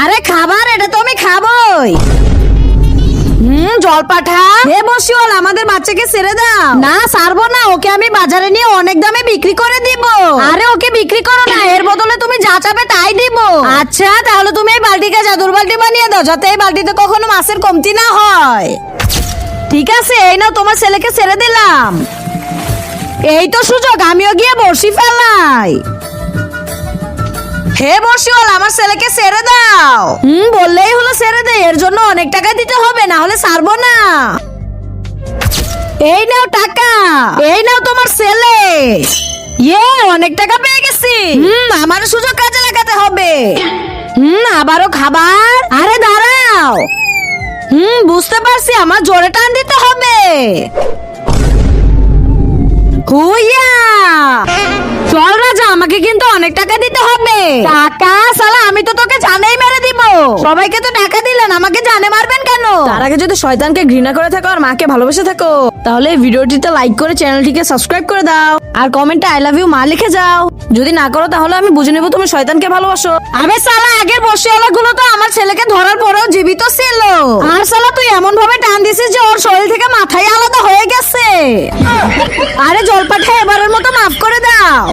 আরে খাবার, এটা তো আমি খাবই। জল পাঠা। হে বসিওয়াল, আমাদের বাচ্চাকে ছেড়ে দাও। না ছাড়বো না, ওকে আমি বাজারে নিয়ে অনেক দামে বিক্রি করে দিব। আরে ওকে বিক্রি করো না, এর বদলে তুমি যা চাবে তাই দিব। আচ্ছা তাহলে তুমি এই বালতিকে জাদুর বালতি বানিয়ে দাও, যাতে এই বালতিতে কখনো মাছের কমতি না হয়। ঠিক আছে, এই নাও তোমার ছেলেকে ছেড়ে দিলাম। এই তো সুযোগ, আমিও গিয়ে বসি ফেলাই। হে বসিওয়াল, আমার ছেলেকে ছেড়ে দাও। বললেই হলো ছেড়ে দে, এর জন্য অনেক টাকা দিতে হবে, না হলে ছাড়বো না। এই নাও টাকা, এই নাও তোমার ছেলে। অনেক টাকা পেয়ে গেছি। আমার সুযোগ কাজে লাগাতে হবে। আবারও খাবার। আরে দাঁড়াও। বুঝতে পারছি, আমার জোরে টান দিতে হবে। হুইয়া! চল রাজা, আমাকে কিন্তু অনেক টাকা দিতে হবে। টাকা? শালা, আমি তো তোকে জানেই মেরে দিব। সবাইকে তো টাকা দিলেন, আমাকে জানে মারবেন কেন? তার আগে যদি শয়তানকে ঘৃণা করে থাকো আর মাকে ভালোবেসে থাকো, তাহলে এই ভিডিওটিতে লাইক করে চ্যানেলটিকে সাবস্ক্রাইব করে দাও আর কমেন্টে আই লাভ ইউ মা লিখে যাও। যদি না করো তাহলে আমি বুঝে নেবো তুমি শয়তানকে ভালোবাসো। আবে শালা, আগের বসিওয়ালা গুলো তো আমার ছেলেকে ধরার পরেও জীবিত ছিল। আর শালা তুই এমন ভাবে টান দিছিস যে ওর শরীর থেকে মাথায় আলাদা হয়ে গেছে। আরে জল পাঠা, এবারের মতো মাফ করে দাও।